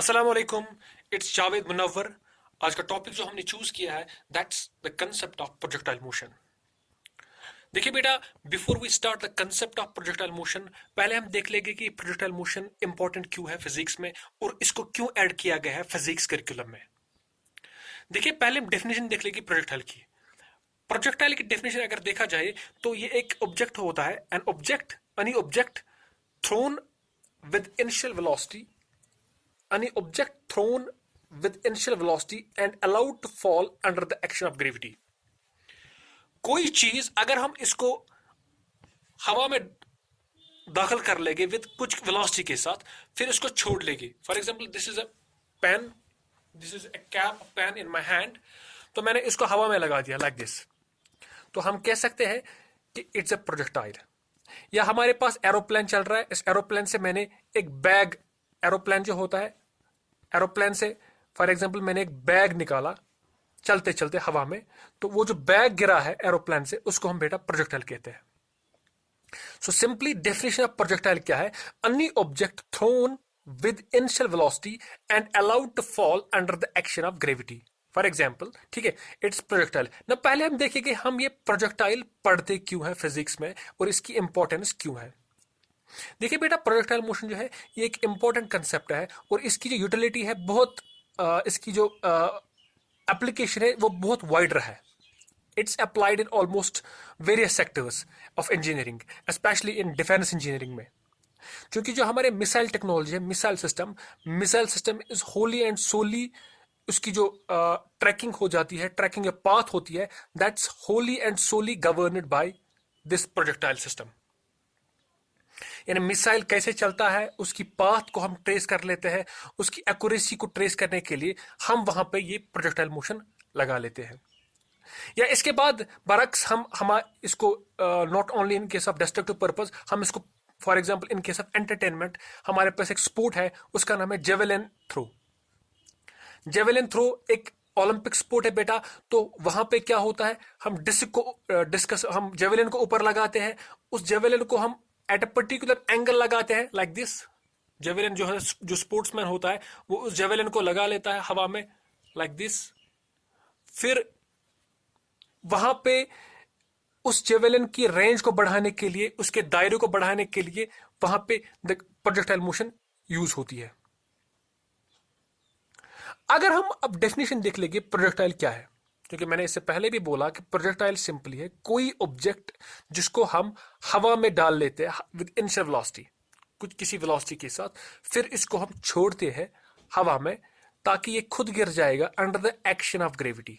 अस्सलाम वालेकुम, इट्स जावेद मुनव्वर। आज का टॉपिक जो हमने चूज किया है that's the concept of projectile motion. देखिए बेटा, before we start the concept of projectile motion, पहले हम देख लेंगे कि प्रोजेक्टाइल मोशन इंपॉर्टेंट क्यों है फिजिक्स में और इसको क्यों ऐड किया गया है फिजिक्स करिकुलम में। देखिए, पहले हम डेफिनेशन देख लेंगे प्रोजेक्टाइल की। प्रोजेक्टाइल की डेफिनेशन अगर देखा जाए तो ये एक ऑब्जेक्ट होता है, any object thrown with initial velocity any object thrown with initial velocity and allowed to fall under the action of gravity। कोई चीज अगर हम इसको हवा में दाखिल कर लेंगे विद कुछ वेलोसिटी के साथ, फिर इसको छोड़ लेंगे। For example, this is a pen, this is a cap pen in my hand. तो मैंने इसको हवा में लगा दिया लाइक दिस, तो हम कह सकते हैं कि इट्स अ प्रोजेक्टाइल। या हमारे पास एरोप्लेन चल रहा है, इस एरोप्लेन से मैंने एक बैग, एरोप्लेन जो होता है, एरोप्लेन से फॉर एग्जांपल मैंने एक बैग निकाला चलते चलते हवा में, तो वो जो बैग गिरा है एरोप्लेन से उसको हम बेटा प्रोजेक्टाइल कहते हैं। So simply definition of projectile क्या है? Any object thrown with initial velocity and allowed to fall under the action of gravity. For example, ठीक है, इट्स प्रोजेक्टाइल। ना पहले हम देखेंगे हम ये प्रोजेक्टाइल पढ़ते क्यों है फिजिक्स में और इसकी इंपॉर्टेंस क्यों है। देखिए बेटा, प्रोजेक्टाइल मोशन जो है ये एक इंपॉर्टेंट कंसेप्ट है और इसकी जो यूटिलिटी है बहुत इसकी जो एप्लीकेशन है वो बहुत वाइड रहा है। It's applied in almost various sectors of engineering, specially in defence engineering में। क्योंकि जो हमारे मिसाइल टेक्नोलॉजी है, missile system is wholly and solely, उसकी जो ट्रैकिंग हो जाती है, ट्रैकिंग या पाथ होती है, that's wholly and solely governed by this projectile system. यानी मिसाइल कैसे चलता है उसकी पाथ को हम ट्रेस कर लेते हैं, उसकी एक्यूरेसी को ट्रेस करने के लिए हम वहां पे ये प्रोजेक्टाइल मोशन लगा लेते हैं। या इसके बाद बरक्स हम इसको not only in case of destructive purpose, हम इसको for example in case of entertainment, हमारे पास एक स्पोर्ट है उसका नाम है जेवेलिन थ्रो। जेवेलिन थ्रो एक ओलंपिक स्पोर्ट है बेटा। तो वहां पे क्या होता है, हम हम जेवेलिन को ऊपर लगाते हैं, उस जेवेलिन को हम एट अ पर्टिकुलर एंगल लगाते हैं लाइक दिस। जेवेलिन जो है, जो स्पोर्ट्समैन होता है वो उस जेवेलिन को लगा लेता है हवा में लाइक दिस। फिर वहां पे उस जेवेलिन की रेंज को बढ़ाने के लिए, उसके दायरे को बढ़ाने के लिए वहां पे प्रोजेक्टाइल मोशन यूज होती है। अगर हम अब डेफिनेशन देख लेंगे प्रोजेक्टाइल क्या है, क्योंकि मैंने इससे पहले भी बोला कि प्रोजेक्टाइल सिंपली है कोई ऑब्जेक्ट जिसको हम हवा में डाल लेते हैं विद इनिशियल वेलोसिटी, कुछ किसी वेलोसिटी के साथ, फिर इसको हम छोड़ते हैं हवा में ताकि ये खुद गिर जाएगा under the action of gravity.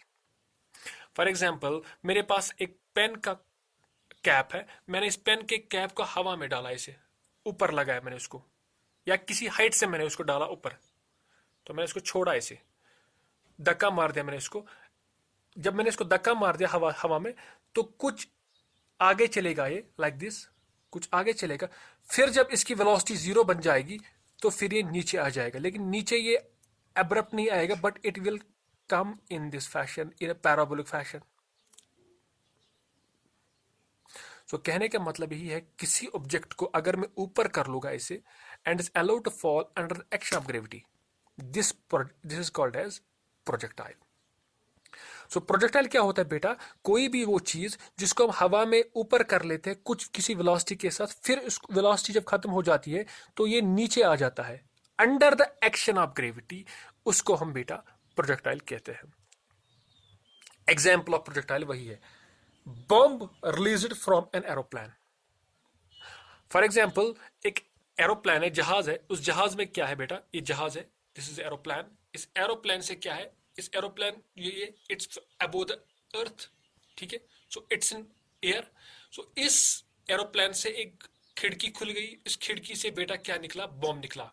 For example, मेरे पास एक पेन का कैप है, मैंने इस पेन के कैप को हवा में डाला, इसे ऊपर लगाया मैंने उसको, या किसी हाइट से मैंने उसको डाला ऊपर, तो मैंने इसको छोड़ा, इसे धक्का मार दिया मैंने इसको। जब मैंने इसको धक्का मार दिया हवा में, तो कुछ आगे चलेगा ये लाइक दिस, कुछ आगे चलेगा। फिर जब इसकी वेलोसिटी 0 बन जाएगी तो फिर ये नीचे आ जाएगा, लेकिन नीचे ये एब्रप्ट नहीं आएगा, but it will come in this fashion, in a parabolic fashion. So कहने का मतलब यही है, किसी ऑब्जेक्ट को अगर मैं ऊपर कर लूंगा इसे and is allowed to fall under the action of gravity, this is called as projectile. So projectile क्या होता है बेटा? कोई भी वो चीज जिसको हम हवा में ऊपर कर लेते हैं कुछ किसी वेलोसिटी के साथ, फिर उस वेलोसिटी जब खत्म हो जाती है तो ये नीचे आ जाता है under the action of gravity, उसको हम बेटा प्रोजेक्टाइल कहते हैं। एग्जाम्पल ऑफ प्रोजेक्टाइल वही है, bomb released from an aeroplane. For example, एक एरोप्लेन है, जहाज है, उस जहाज में क्या है बेटा, ये जहाज है, दिस इज एरोप्लेन। इस एरोप्लेन से क्या है, इस एरोप्लेन ये इट्स अबोव द अर्थ, ठीक है, सो इट्स इन एयर। सो इस एरोप्लेन से एक खिड़की खुल गई, इस खिड़की से बेटा क्या निकला, बॉम्ब निकला।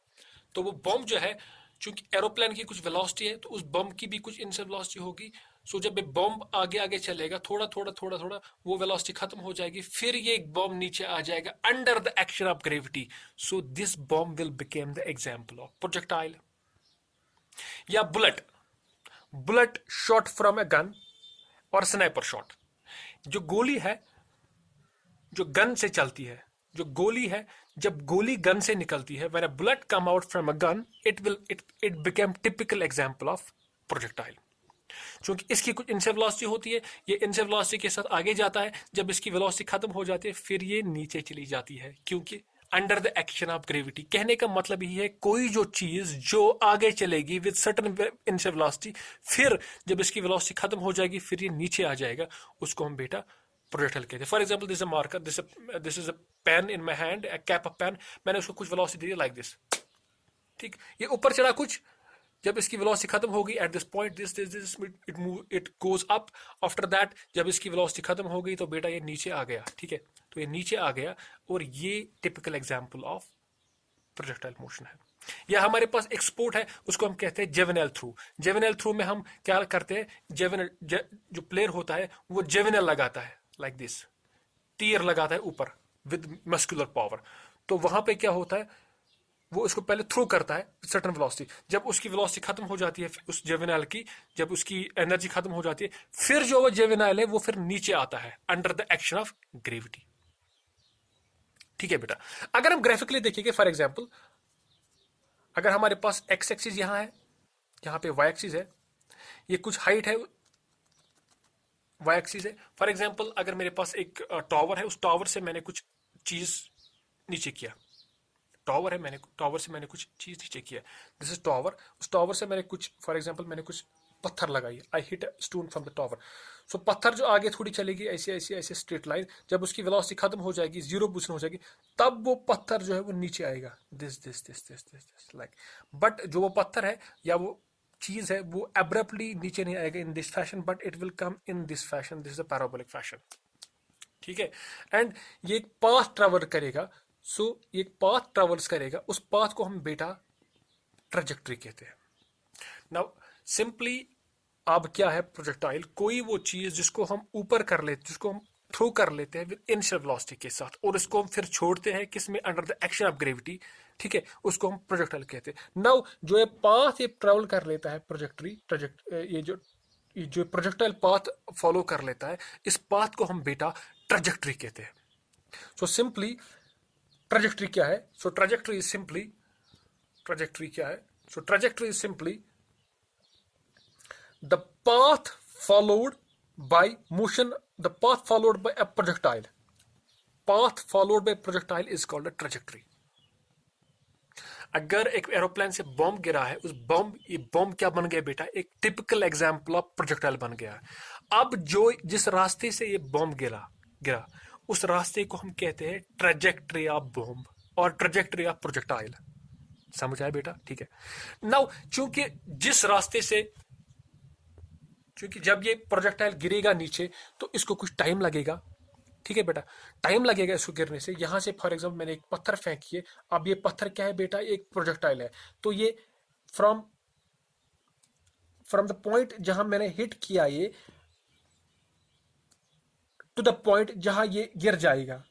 तो वो बॉम्ब जो है, चूंकि एरोप्लेन की कुछ वेलोसिटी है तो उस बॉम्ब की भी कुछ इनिशियल वेलोसिटी होगी। सो जब ये बॉम्ब आगे आगे चलेगा, थोड़ा थोड़ा थोड़ा थोड़ा वो वेलोसिटी खत्म हो जाएगी, फिर ये एक बॉम्ब नीचे आ जाएगा under the action of gravity. So this bomb will became the example of projectile. या bullet shot from a gun और स्नाइपर शॉट। जो गोली है जो गन से चलती है, जो गोली है, जब गोली गन से निकलती है, when a bullet come out from a gun, it became typical example of projectile. क्योंकि इसकी कुछ इनिशियल वेलोसिटी होती है, ये इनिशियल वेलोसिटी के साथ आगे जाता है, जब इसकी वेलोसिटी खत्म हो जाती है फिर ये नीचे चली जाती है, क्योंकि under the action of gravity. कहने का मतलब ये है कोई जो चीज जो आगे चलेगी विद सर्टेन इनिशियल वेलोसिटी, फिर जब इसकी वेलोसिटी खत्म हो जाएगी फिर ये नीचे आ जाएगा, उसको हम बेटा प्रोजेक्टाइल कहते हैं। For example this a marker, this is a pen in my hand, a cap of pen, मैंने उसको कुछ वेलोसिटी दी लाइक दिस, ठीक, ये ऊपर चढ़ा कुछ, जब इसकी वेलोसिटी खत्म होगी at this point this it goes up, after that जब इसकी वेलोसिटी खत्म हो गई तो बेटा ये नीचे आ गया, ठीक है, तो ये नीचे आ गया, और ये typical example of projectile motion है। या हमारे पास एक स्पोर्ट है, उसको हम कहते हैं जेवेनाइल थ्रू। जेवेनाइल थ्रू में हम क्या करते हैं, जो प्लेयर होता है वो जेवेनाइल लगाता है लाइक दिस, तीर लगाता है ऊपर विद मस्कुलर पावर, तो वहां पे क्या होता है, वो इसको पहले थ्रो करता है सर्टेन वेलोसिटी, जब उसकी वेलोसिटी खत्म हो जाती है उस जेवेनाइल की, जब उसकी एनर्जी खत्म हो जाती है, फिर जो वो जेवेनाइल है वो फिर नीचे आता है under the action of gravity. ठीक है बेटा, अगर हम ग्राफिकली देखेंगे, फॉर एग्जाम्पल अगर हमारे पास एक्स एक्सिस यहां है, यहां पे वाई एक्सिस है, ये कुछ हाइट है, वाई एक्सिस है। फॉर एग्जाम्पल अगर मेरे पास एक टावर है, उस टावर से मैंने कुछ चीज नीचे किया, टावर है, मैंने टावर से मैंने कुछ चीज नीचे किया, दिस इज टावर, उस टावर से मैंने कुछ, फॉर एग्जांपल मैंने कुछ पत्थर लगाई, I hit stone from the tower, so पत्थर जो आगे थोड़ी चलेगी ऐसे ऐसे ऐसे स्ट्रेट लाइन, जब उसकी वेलोसिटी खत्म हो जाएगी, जीरो पोजीशन हो जाएगी, तब वो पत्थर जो है वो नीचे आएगा, this this this this this this like, but जो वो पत्थर है या वो चीज है वो एब्रप्टली नीचे नहीं आएगा इन this fashion, but it will come in this fashion, this is a parabolic fashion, ठीक है। एंड ये एक पाथ ट्रेवल करेगा, सो ये एक पाथ ट्रेवल्स करेगा, उस पाथ को हम बेटा ट्रेजेक्टरी कहते हैं। नाउ सिंपली अब क्या है प्रोजेक्टाइल, कोई वो चीज जिसको हम ऊपर कर लेते, जिसको हम थ्रो कर लेते हैं विद इनिशियल वेलोसिटी के साथ, और इसको हम फिर छोड़ते हैं किसमें, under the action of gravity, ठीक है, उसको हम प्रोजेक्टाइल कहते हैं। नाउ जो ये पाथ ये ट्रेवल कर लेता है ये जो प्रोजेक्टाइल पाथ फॉलो कर लेता है, इस पाथ को हम बेटा ट्रेजेक्टरी कहते हैं। सो सिंपली ट्रेजेक्टरी क्या है, so trajectory is simply, trajectory क्या है, so trajectory is simply the path followed by motion, the path followed by a projectile, path followed by projectile is called a trajectory. अगर एक aeroplane से bomb गिरा है, उस बॉम्ब, ये bomb क्या बन गया बेटा, एक टिपिकल एग्जांपल ऑफ प्रोजेक्टाइल बन गया। अब जो जिस रास्ते से ये बॉम्ब गिरा उस रास्ते को हम कहते हैं ट्रेजेक्टरी ऑफ बॉम्ब और ट्रेजेक्टरी ऑफ प्रोजेक्टाइल। समझ आया बेटा, ठीक है। नाउ चूंकि जिस रास्ते से, क्योंकि जब ये प्रोजेक्टाइल गिरेगा नीचे तो इसको कुछ टाइम लगेगा, ठीक है बेटा, टाइम लगेगा इसको गिरने से। यहां से फॉर एग्जाम्पल मैंने एक पत्थर फेंकी है, अब ये पत्थर क्या है बेटा, एक प्रोजेक्टाइल है, तो ये फ्रॉम द पॉइंट जहां मैंने हिट किया ये टू द पॉइंट जहां ये गिर जाएगा।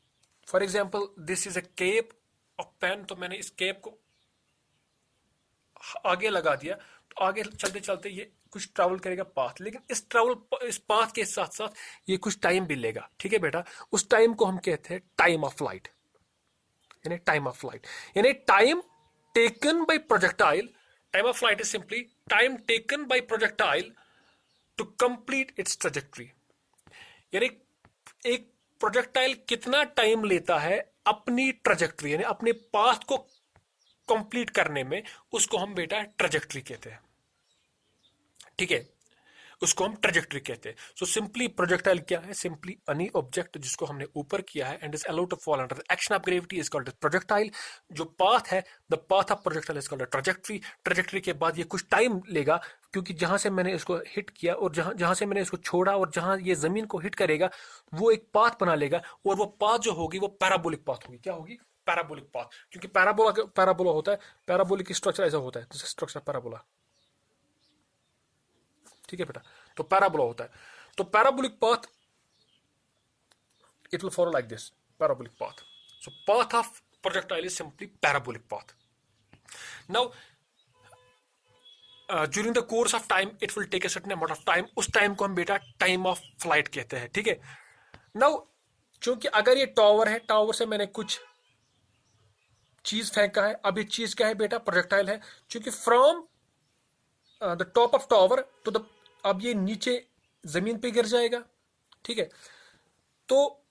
For example this is a cap of pen, तो मैंने इस केप को आगे लगा दिया, तो आगे चलते चलते ये कुछ ट्रैवल करेगा पाथ, लेकिन इस पाथ के साथ साथ ये कुछ टाइम भी लेगा, ठीक है बेटा, उस टाइम को हम कहते हैं टाइम ऑफ फ्लाइट, यानी टाइम ऑफ फ्लाइट, यानी time taken by projectile. Time of flight is simply time taken by projectile to complete its trajectory, यानी एक प्रोजेक्टाइल कितना टाइम लेता है अपनी ट्रेजेक्टरी, यानी अपने पाथ को कंप्लीट करने में, उसको हम बेटा ट्रेजेक्टरी कहते हैं, ठीक है, उसको हम ट्रेजेक्टरी कहते हैं। सो सिंपली प्रोजेक्टाइल क्या है, सिंपली एनी ऑब्जेक्ट जिसको हमने ऊपर किया है and is allowed to fall under the action of gravity is called projectile. जो पाथ है, the path of projectile is called trajectory. Trajectory के बाद ये कुछ टाइम लेगा, क्योंकि जहां से मैंने इसको हिट किया और जहां से मैंने इसको छोड़ा और जहां ये जमीन को हिट करेगा वो एक पाथ बना लेगा, और वो पाथ जो होगी वो पैराबोलिक पाथ होगी। क्या होगी, पैराबोलिक पाथ, क्योंकि पैराबोला होता है, पैराबोलिक स्ट्रक्चर ऐसा होता है, स्ट्रक्चर पैराबोला, ठीक है बेटा, तो पैराबोला होता है। तो parabolic path it will follow like this, parabolic path. So path of projectile is simply parabolic path. Now during the course of time it will take a certain amount of time, उस time को हम बेटा time of flight कहते हैं, ठीक है। Now क्योंकि अगर ये टावर है, टावर से मैंने कुछ चीज फेंका है, अब ये चीज क्या है बेटा, प्रोजेक्टाइल है, क्योंकि from the top of tower to the, अब ये नीचे जमीन पे गिर जाएगा, ठीक है। तो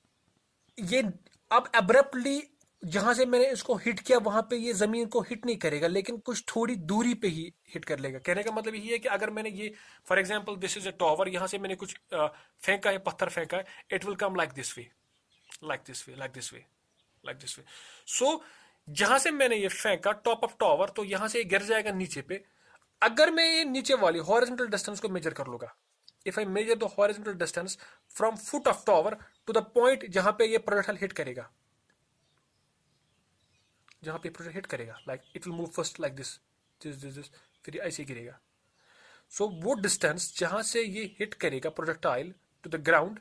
ये अब एब्रप्टली जहां से मैंने इसको हिट किया वहां पे ये जमीन को हिट नहीं करेगा, लेकिन कुछ थोड़ी दूरी पे ही हिट कर लेगा। कहने का मतलब यही है कि अगर मैंने ये, for example this is a tower, यहां से मैंने कुछ फेंका है, पत्थर फेंका है, it will come like this way, like this way, like this way, like this way. So जहां से मैंने ये फेंका टॉप ऑफ टावर, तो यहां से ये गिर जाएगा नीचे पे। अगर मैं ये नीचे वाली हॉरिजॉन्टल डिस्टेंस को मेजर कर लूंगा, if I measure the horizontal distance from foot of tower to the point जहां पे ये प्रोजेक्टाइल हिट करेगा, जहां पे प्रोजेक्ट हिट करेगा, like it will move first like this this this this, फिर ऐसे गिरेगा। सो वो डिस्टेंस जहां से ये हिट करेगा projectile to the ground,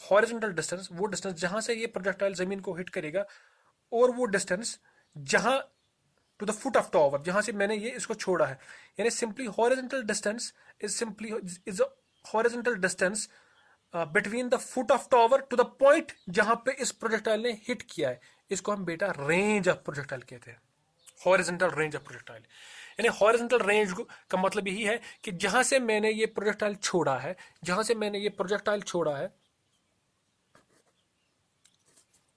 horizontal distance, वो डिस्टेंस जहां से ये प्रोजेक्टाइल जमीन को हिट करेगा, और वो डिस्टेंस जहां to the foot of tower, जहां से मैंने ये इसको छोड़ा है, यानी simply horizontal distance is simply is horizontal distance between the foot of tower to the point जहां पे इस प्रोजेक्टाइल ने हिट किया है। इसको हम बेटा रेंज ऑफ प्रोजेक्टाइल कहते हैं, हॉरिजॉन्टल रेंज ऑफ प्रोजेक्टाइल। यानी हॉरिजॉन्टल रेंज का मतलब यही है कि जहां से मैंने ये प्रोजेक्टाइल छोड़ा है, जहां से मैंने ये प्रोजेक्टाइल छोड़ा है,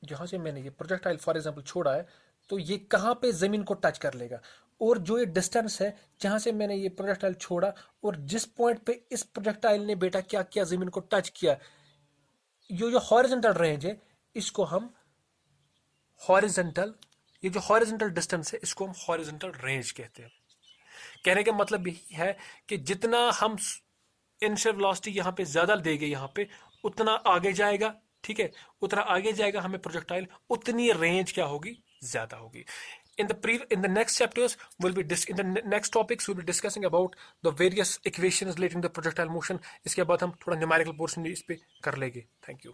जहां से मैंने ये प्रोजेक्टाइल फॉर एग्जांपल छोड़ा है, तो ये कहां पे जमीन को टच कर लेगा, और जो ये डिस्टेंस है जहां से मैंने ये प्रोजेक्टाइल छोड़ा और जिस पॉइंट पे इस प्रोजेक्टाइल ने बेटा क्या किया, जमीन को टच किया, ये जो हॉरिजॉन्टल रेंज है इसको हम हॉरिजॉन्टल, ये जो हॉरिजॉन्टल डिस्टेंस है इसको हम हॉरिजॉन्टल रेंज कहते हैं। कहने का मतलब यही है कि जितना हम इनिशियल वेलोसिटी यहाँ पे ज्यादा देंगे, यहाँ पे उतना आगे जाएगा, ठीक है, उतना आगे जाएगा हमें प्रोजेक्टाइल, उतनी रेंज क्या होगी, ज्यादा होगी। In the next chapters in the next topics we'll be discussing about the various equations relating to the projectile motion. इसके बाद हम थोड़ा न्यूमेरिकल पोर्शन भी इस पे कर लेंगे। Thank you.